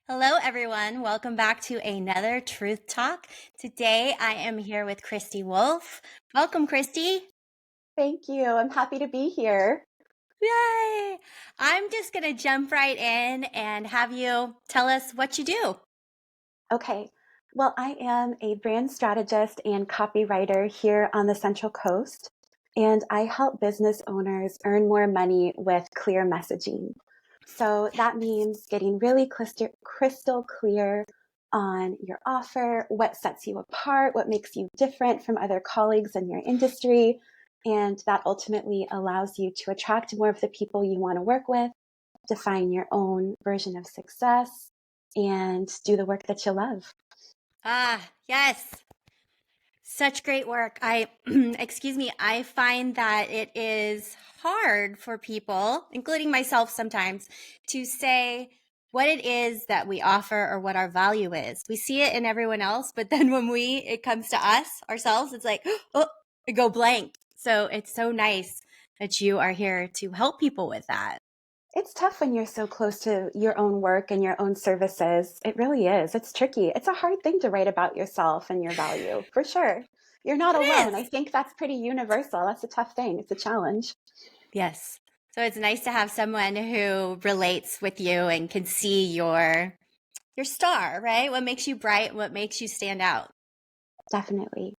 Hello, everyone. Welcome back to another Truth Talk. Today, I am here with Christy Wolf. Welcome, Christy. Thank you. I'm happy to be here. Yay! I'm just going to jump right in and have you tell us what you do. Okay. Well, I am a brand strategist and copywriter here on the Central Coast, and I help business owners earn more money with clear messaging. So that means getting really crystal clear on your offer, what sets you apart, what makes you different from other colleagues in your industry. And that ultimately allows you to attract more of the people you want to work with, define your own version of success, and do the work that you love. Yes. Such great work. Excuse me, I find that it is hard for people, including myself sometimes, to say what it is that we offer or what our value is. We see it in everyone else, but then when it comes to us, ourselves, it's like, oh, we go blank. So it's so nice that you are here to help people with that. It's tough when you're so close to your own work and your own services. It really is. It's tricky. It's a hard thing to write about yourself and your value, for sure. You're not It alone. I is. think that's pretty universal. That's a tough thing. It's a challenge. Yes. So it's nice to have someone who relates with you and can see your star, right? What makes you bright, what makes you stand out. Definitely.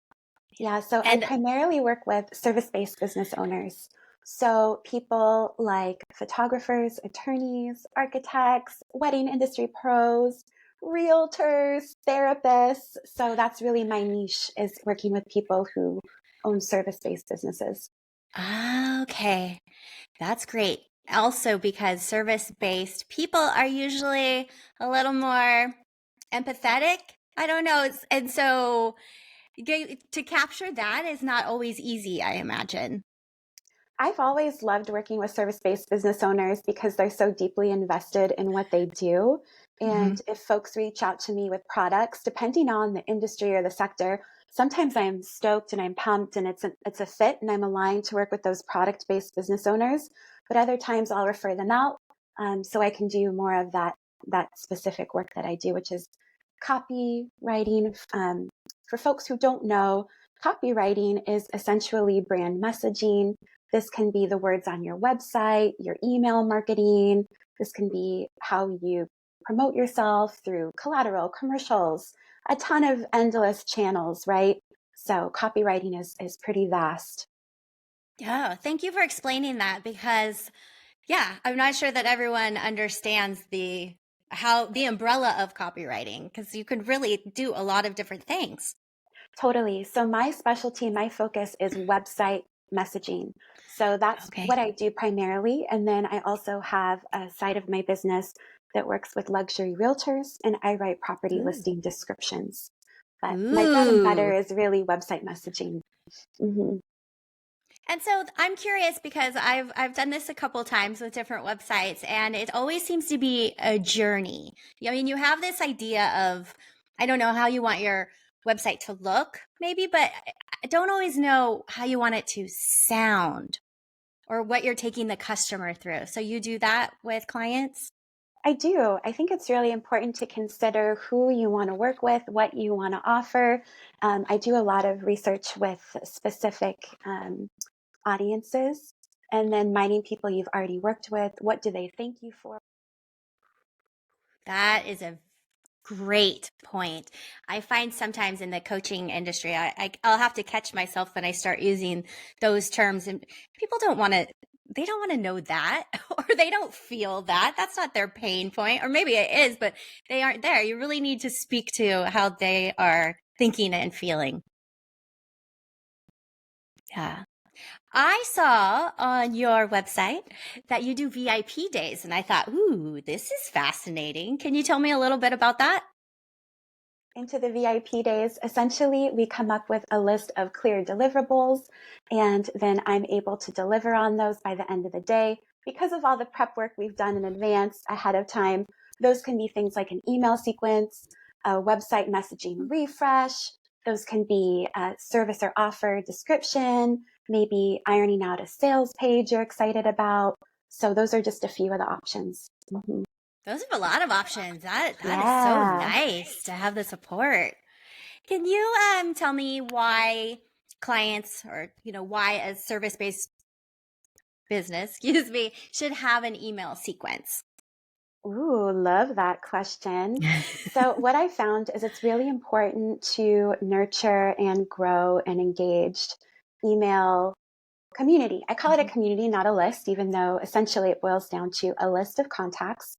Yeah, so I And primarily work with service-based business owners. So people like photographers, attorneys, architects, wedding industry pros, realtors, therapists. So that's really my niche, is working with people who own service-based businesses. okay, that's great. Also, because service based people are usually a little more empathetic. I don't know. And so to capture that is not always easy, I imagine. I've always loved working with service-based business owners because they're so deeply invested in what they do. Hmm. And if folks reach out to me with products, depending on the industry or the sector, sometimes I'm stoked and I'm pumped and it's a fit and I'm aligned to work with those product-based business owners. But other times I'll refer them out so I can do more of that specific work that I do, which is copywriting. For folks who don't know, copywriting is essentially brand messaging. This can be the words on your website, your email marketing. This can be how you promote yourself through collateral, commercials, a ton of endless channels, right? So copywriting is pretty vast. Yeah, thank you for explaining that because yeah, I'm not sure that everyone understands the umbrella of copywriting because you can really do a lot of different things. Totally. So my specialty, my focus is website messaging. So that's Okay. what I do primarily. And then I also have a side of my business that works with luxury realtors, and I write property Ooh. listing descriptions. But my bread and butter Ooh. is really website messaging. Hmm. And so I'm curious because I've done this a couple times with different websites and it always seems to be a journey. I mean, you have this idea of I don't know how you want your website to look maybe, but I don't always know how you want it to sound or what you're taking the customer through. So you do that with clients? I do. I think it's really important to consider who you want to work with, what you want to offer. I do a lot of research with specific audiences, and then mining people you've already worked with. What do they thank you for? That is a great point. I find sometimes in the coaching industry, I'll have to catch myself when I start using those terms, and people don't want to. They don't want to know that, or they don't feel that. That's not their pain point, or maybe it is, but they aren't there. You really need to speak to how they are thinking and feeling. Yeah. I saw on your website that you do VIP days, and I thought, ooh, this is fascinating. Can you tell me a little bit about that? Into the VIP days, essentially, we come up with a list of clear deliverables, and then I'm able to deliver on those by the end of the day. Because of all the prep work we've done in advance ahead of time, those can be things like an email sequence, a website messaging refresh. Those can be a service or offer description, maybe ironing out a sales page you're excited about. So those are just a few of the options. Mhm. Those are a lot of options. That is so Yeah. nice to have the support. Can you tell me why clients or why a service-based business, excuse me, should have an email sequence? Ooh, love that question. So, what I found is it's really important to nurture and grow an engaged email community. I call it a Mhm. community, not a list, even though essentially it boils down to a list of contacts.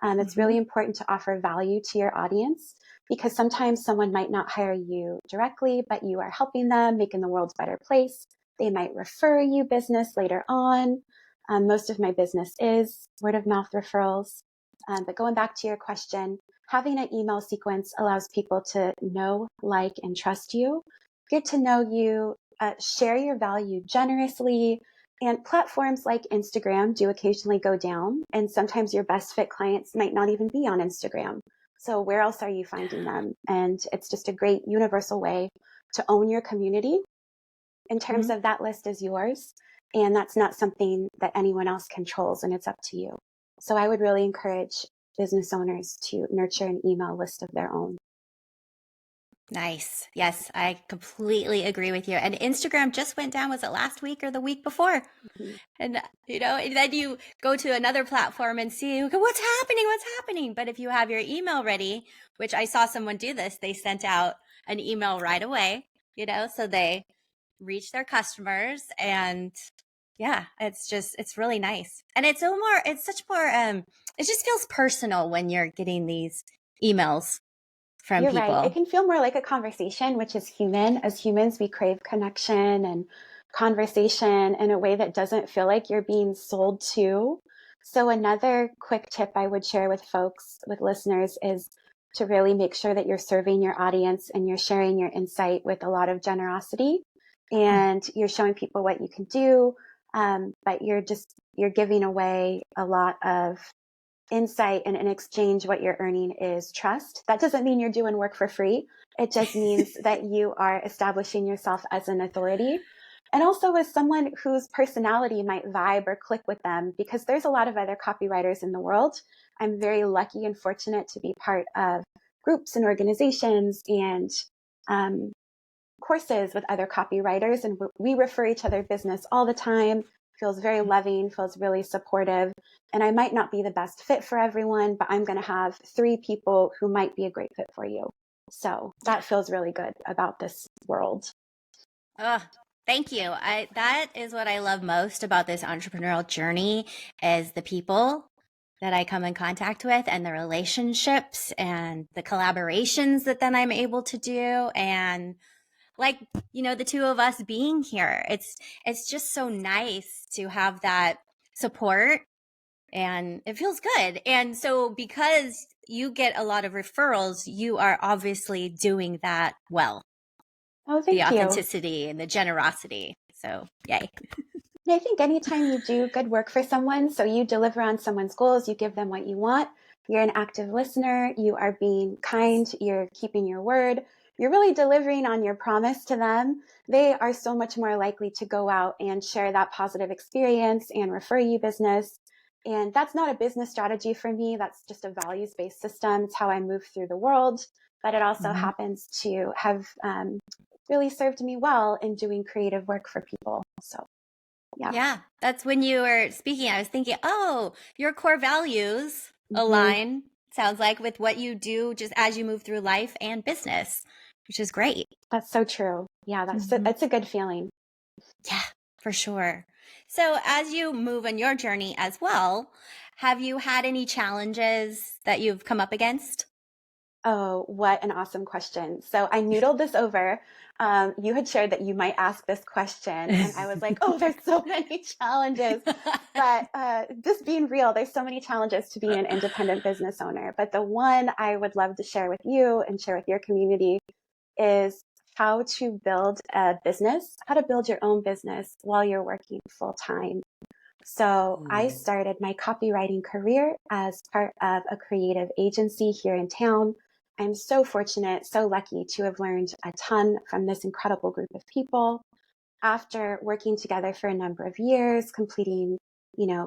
It's really Mhm. important to offer value to your audience because sometimes someone might not hire you directly, but you are helping them, making the world a better place. They might refer you business later on. Most of my business is word of mouth referrals. But going back to your question, having an email sequence allows people to know, like, and trust you, get to know you, share your value generously. And platforms like Instagram do occasionally go down. And sometimes your best fit clients might not even be on Instagram. So where else are you finding them? And it's just a great universal way to own your community in terms Mhm. of that list is yours. And that's not something that anyone else controls, and it's up to you. So I would really encourage business owners to nurture an email list of their own. Nice. Yes, I completely agree with you. And Instagram just went down, was it last week or the week before? Mhm. And and then you go to another platform and see, okay, what's happening? What's happening? But if you have your email ready, which I saw someone do this, they sent out an email right away, so they reach their customers. And yeah, it's really nice. And it's such more it just feels personal when you're getting these emails from You're right. It people. can feel more like a conversation, which is human. As humans, we crave connection and conversation in a way that doesn't feel like you're being sold to. So, another quick tip I would share with folks, with listeners, is to really make sure that you're serving your audience and you're sharing your insight with a lot of generosity and you're showing people what you can do. But you're giving away a lot of insight, and in exchange what you're earning is trust. That doesn't mean you're doing work for free. It just means that you are establishing yourself as an authority and also as someone whose personality might vibe or click with them, because there's a lot of other copywriters in the world. I'm very lucky and fortunate to be part of groups and organizations and um, courses with other copywriters, and we refer each other business all the time. Feels very loving, feels really supportive. And I might not be the best fit for everyone, but I'm going to have 3 people who might be a great fit for you. So that feels really good about this world. Oh, thank you. I That is what I love most about this entrepreneurial journey is the people that I come in contact with and the relationships and the collaborations that then I'm able to do and like, the two of us being here. It's just so nice to have that support and it feels good. And so because you get a lot of referrals, you are obviously doing that well. Oh, The thank you. authenticity and the generosity. So, yay. And I think anytime you do good work for someone, so you deliver on someone's goals, you give them what you want, you're an active listener, you are being kind, you're keeping your word, you're really delivering on your promise to them, they are so much more likely to go out and share that positive experience and refer you business. And that's not a business strategy for me. That's just a values based system. It's how I move through the world. But it also Mhm. happens to have really served me well in doing creative work for people. So, yeah. Yeah, that's when you were speaking. I was thinking, oh, your core values Mhm. align, sounds like, with what you do just as you move through life and business, which is great. That's so true. Yeah, Mhm. that's a good feeling. Yeah, for sure. So, as you move on your journey as well, have you had any challenges that you've come up against? Oh, what an awesome question. So I noodled this over. You had shared that you might ask this question, and I was like, oh, there's so many challenges. But just being real, there's so many challenges to being an independent business owner. But the one I would love to share with you and share with your community is how to build a business, how to build your own business while you're working full time. So I Ooh. started my copywriting career as part of a creative agency here in town. I'm so fortunate, so lucky to have learned a ton from this incredible group of people. After working together for a number of years, completing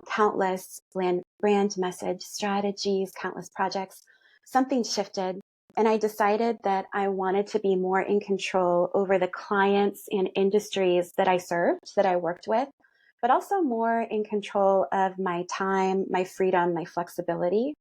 countless brand message strategies, countless projects, something shifted. And I decided that I wanted to be more in control over the clients and industries that I served, that I worked with, but also more in control of my time, my freedom, my flexibility.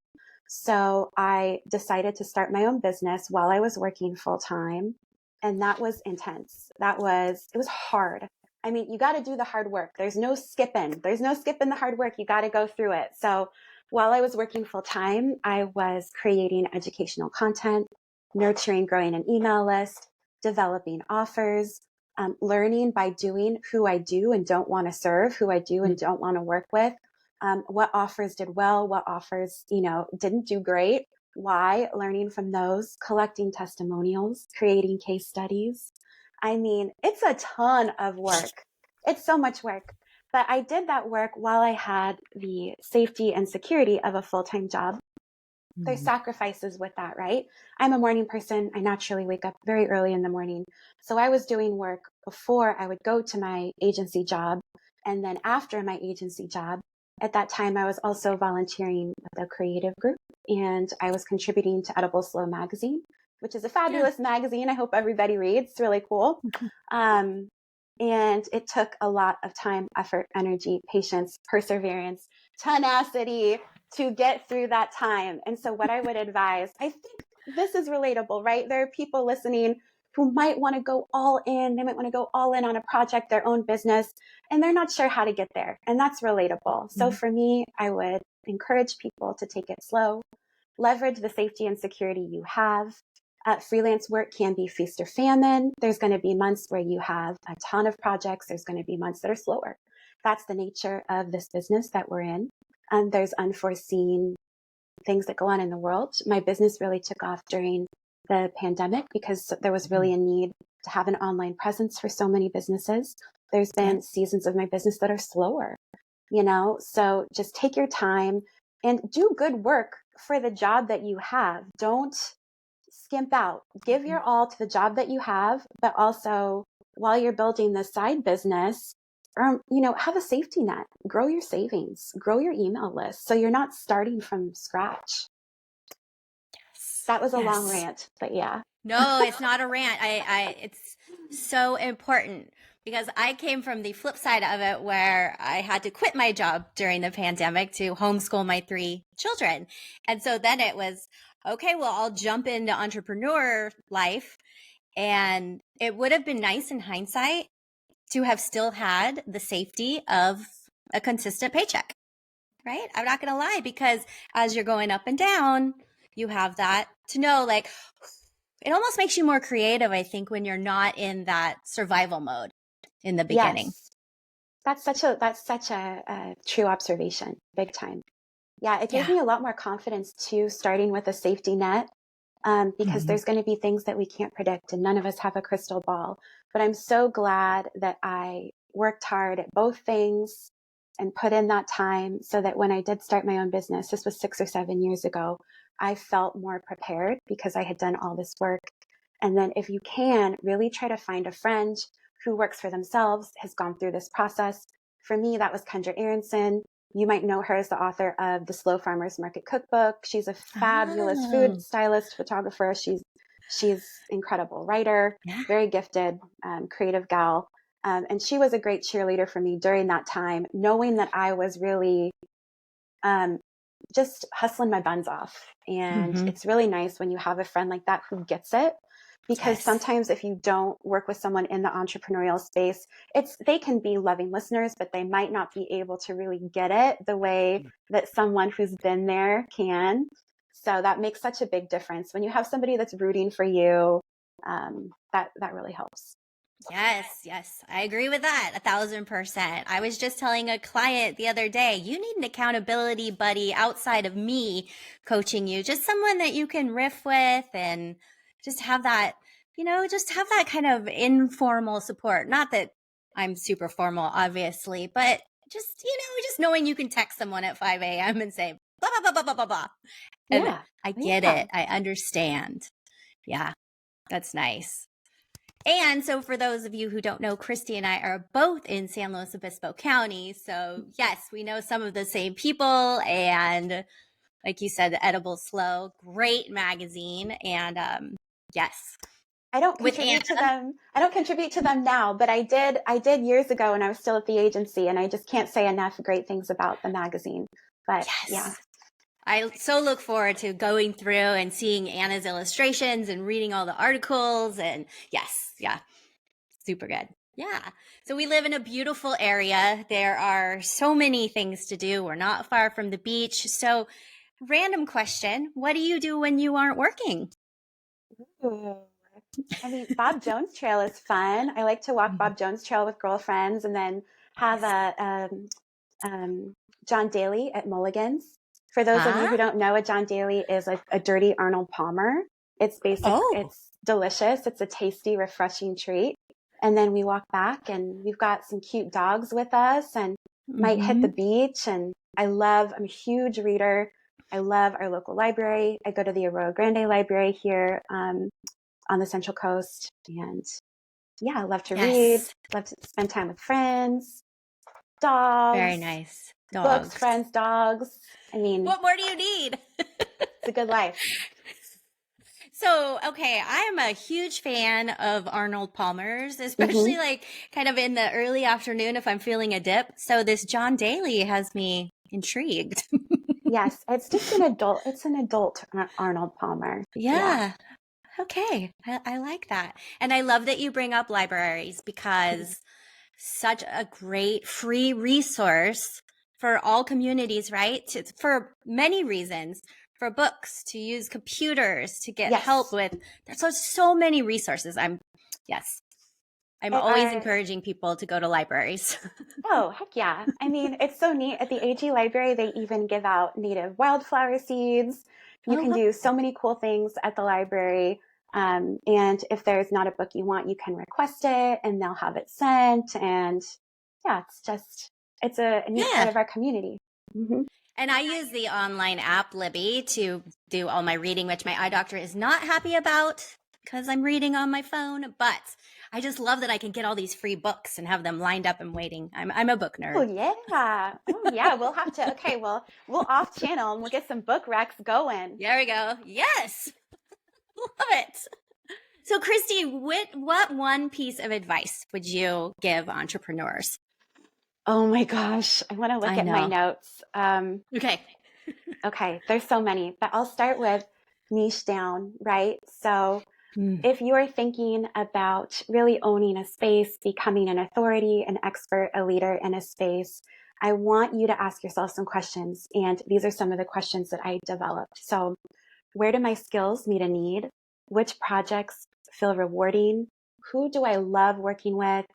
So I decided to start my own business while I was working full time. And that was intense. It was hard. I mean, you got to do the hard work. There's no skipping. There's no skipping the hard work. You got to go through it. So while I was working full time, I was creating educational content, nurturing, growing an email list, developing offers, learning by doing who I do and don't want to serve, who I do and don't want to work with, what offers did well, what offers, didn't do great, why, learning from those, collecting testimonials, creating case studies. I mean, it's a ton of work. It's so much work. But I did that work while I had the safety and security of a full-time job. There's sacrifices with that, right? I'm a morning person. I naturally wake up very early in the morning. So I was doing work before I would go to my agency job. And then after my agency job, at that time, I was also volunteering with a creative group, and I was contributing to Edible Slow magazine, which is a fabulous magazine. I hope everybody reads. It's really cool. And it took a lot of time, effort, energy, patience, perseverance, tenacity to get through that time. And so what I would advise, I think this is relatable, right? There are people listening who might want to go all in. They might want to go all in on a project, their own business, and they're not sure how to get there. And that's relatable. So for me, I would encourage people to take it slow, leverage the safety and security you have. Freelance work can be feast or famine. There's going to be months where you have a ton of projects. There's going to be months that are slower. That's the nature of this business that we're in. And there's unforeseen things that go on in the world. My business really took off during the pandemic because there was really a need to have an online presence for so many businesses. There's been seasons of my business that are slower, so just take your time and do good work for the job that you have. Don't skimp out. Give your all to the job that you have, but also while you're building the side business, have a safety net, grow your savings, grow your email list. So you're not starting from scratch. That was a long rant, but yeah. No, it's not a rant. It's so important because I came from the flip side of it where I had to quit my job during the pandemic to homeschool my 3 children. And so then it was, okay, well, I'll jump into entrepreneur life. And it would have been nice in hindsight to have still had the safety of a consistent paycheck, right? I'm not going to lie, because as you're going up and down, you have that to know, like, it almost makes you more creative, I think, when you're not in that survival mode in the beginning. Yes. That's such a true observation. Big time. Yeah. It gave me a lot more confidence too, starting with a safety net. Because there's going to be things that we can't predict and none of us have a crystal ball. But I'm so glad that I worked hard at both things and put in that time so that when I did start my own business, this was 6 or 7 years ago, I felt more prepared because I had done all this work. And then if you can, really try to find a friend who works for themselves, has gone through this process. For me, that was Kendra Aronson. You might know her as the author of the Slow Farmers Market Cookbook. She's a fabulous food stylist, photographer. She's incredible writer, very gifted, creative gal. And she was a great cheerleader for me during that time, knowing that I was really just hustling my buns off. And it's really nice when you have a friend like that who gets it. Because sometimes if you don't work with someone in the entrepreneurial space, they can be loving listeners, but they might not be able to really get it the way that someone who's been there can. So that makes such a big difference. When you have somebody that's rooting for you, that really helps. Yes, I agree with that 1,000%. I was just telling a client the other day, you need an accountability buddy outside of me coaching you, just someone that you can riff with and just have that, just have that kind of informal support. Not that I'm super formal, obviously, but just, just knowing you can text someone at 5 a.m. and say, blah, blah, blah, blah, blah, blah. And I get it. I understand. Yeah, that's nice. And so for those of you who don't know, Christy and I are both in San Luis Obispo County. So yes, we know some of the same people. And like you said, the Edible Slow, great magazine. And yes, I don't with Anna. contribute to them. I don't contribute to them now, but I did years ago when I was still at the agency, and I just can't say enough great things about the magazine. But Yes. yeah. I so look forward to going through and seeing Anna's illustrations and reading all the articles. And yes, yeah, super good. Yeah. So we live in a beautiful area. There are so many things to do. We're not far from the beach. So, random question, what do you do when you aren't working? Ooh. I mean, Bob Jones Trail is fun. I like to walk Bob Jones Trail with girlfriends and then have um, John Daly at Mulligan's. For those of you Huh? who don't know, a John Daly is a dirty Arnold Palmer. Oh. It's delicious. It's a tasty, refreshing treat. And then we walk back and we've got some cute dogs with us and might hit the Mm-hmm. beach. And I'm a huge reader. I love our local library. I go to the Arroyo Grande Library here on the Central Coast. And yeah, I love to read, Yes. love to spend time with friends, Very dogs, nice. books, Dogs. friends, dogs. I mean, What more do you need? it's a good life. So, okay, I am a huge fan of Arnold Palmer's, especially Mm-hmm. like kind of in the early afternoon if I'm feeling a dip. So, this John Daly has me intrigued. Yes, it's an adult Arnold Palmer. Yeah. Yeah. Okay. I like that. And I love that you bring up libraries because such a great free resource for all communities, right? For many reasons, for books, to use computers, to get help Yes. with. There's so many resources. Yes, I'm always Our encouraging people to go to libraries. Oh, heck yeah. I mean, it's so neat. At the AG Library, they even give out native wildflower seeds. You can Oh, do so many cool things at the library. And if there's not a book you want, you can request it and they'll have it sent. And yeah, it's a neat part yeah. of our community. Mm-hmm. And I use the online app Libby to do all my reading, which my eye doctor is not happy about because I'm reading on my phone. But I just love that I can get all these free books and have them lined up and waiting. I'm a book Oh nerd. yeah. Oh yeah. We'll have to, okay, well, we'll off channel and we'll get some book recs going. There we go. Yes. Love it. So, Christy, what one piece of advice would you give entrepreneurs? Oh my gosh. I want to look I at my know. notes. Okay. Okay, there's so many, but I'll start with niche down, right? So Mm. if you're thinking about really owning a space, becoming an authority, an expert, a leader in a space, I want you to ask yourself some questions. And these are some of the questions that I developed. So where do my skills meet a need? Which projects feel rewarding? Who do I love working with?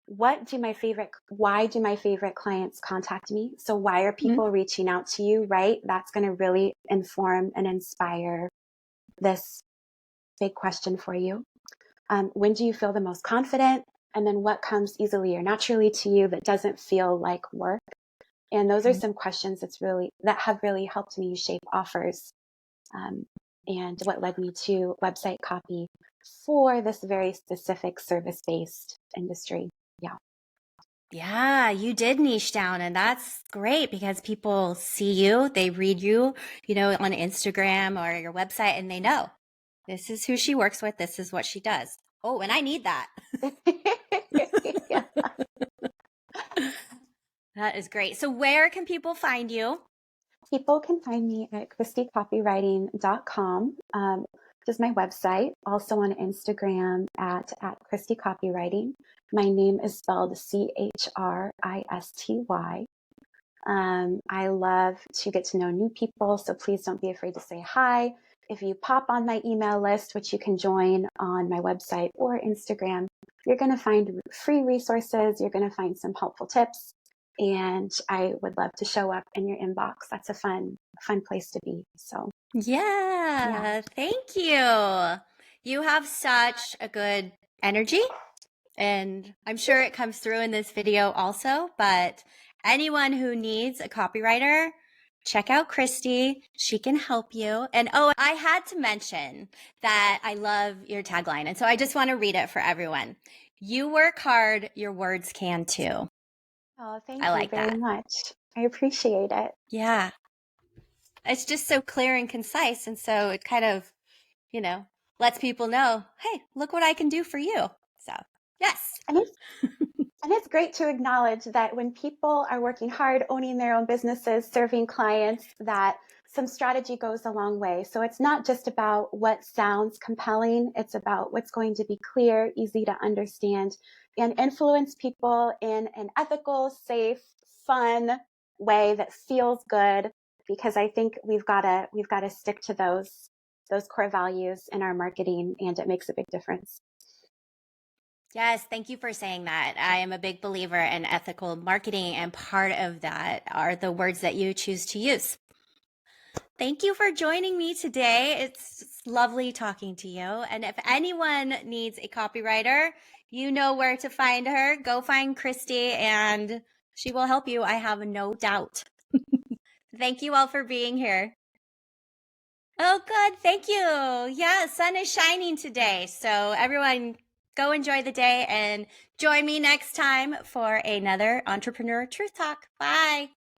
Why do my favorite clients contact me? So why are Mm. people reaching out to you, right? That's going to really inform and inspire this big question for you. When do you feel the most confident? And then what comes easily or naturally to you that doesn't feel like work? And those are some questions that have really helped me shape offers. And what led me to website copy for this very specific service-based industry. Yeah. Yeah, you did niche down, and that's great because people see you, they read you, on Instagram or your website, and they know this is who she works with, this is what she does. Oh, and I need that. Yeah. That is great. So, where can people find you? People can find me at christycopywriting.com, which is my website. Also on Instagram at Christy Copywriting. My name is spelled Christy. I love to get to know new people, so please don't be afraid to say hi. If you pop on my email list, which you can join on my website or Instagram, you're going to find free resources. You're going to find some helpful tips. And I would love to show up in your inbox. That's a fun place to be. So, yeah. Yeah, thank you. You have such a good energy, and I'm sure it comes through in this video also. But anyone who needs a copywriter, check out Christy. She can help you. And oh, I had to mention that I love your tagline. And so I just want to read it for everyone. You work hard, your words can too. Oh, I thank you like very that. much. I appreciate it. Yeah. It's just so clear and concise. And so it kind of, lets people know, hey, look what I can do for you. So, yes. And it's great to acknowledge that when people are working hard, owning their own businesses, serving clients, that some strategy goes a long way. So it's not just about what sounds compelling. It's about what's going to be clear, easy to understand, and influence people in an ethical, safe, fun way that feels good. Because I think we've got to stick to those core values in our marketing, and it makes a big difference. Yes, thank you for saying that. I am a big believer in ethical marketing, and part of that are the words that you choose to use. Thank you for joining me today. It's lovely talking to you. And if anyone needs a copywriter, you know where to find her. Go find Christy and she will help you. I have no doubt. Thank you all for being here. Oh, good. Thank you. Yeah, sun is shining today. So everyone go enjoy the day and join me next time for another Entrepreneur Truth Talk. Bye.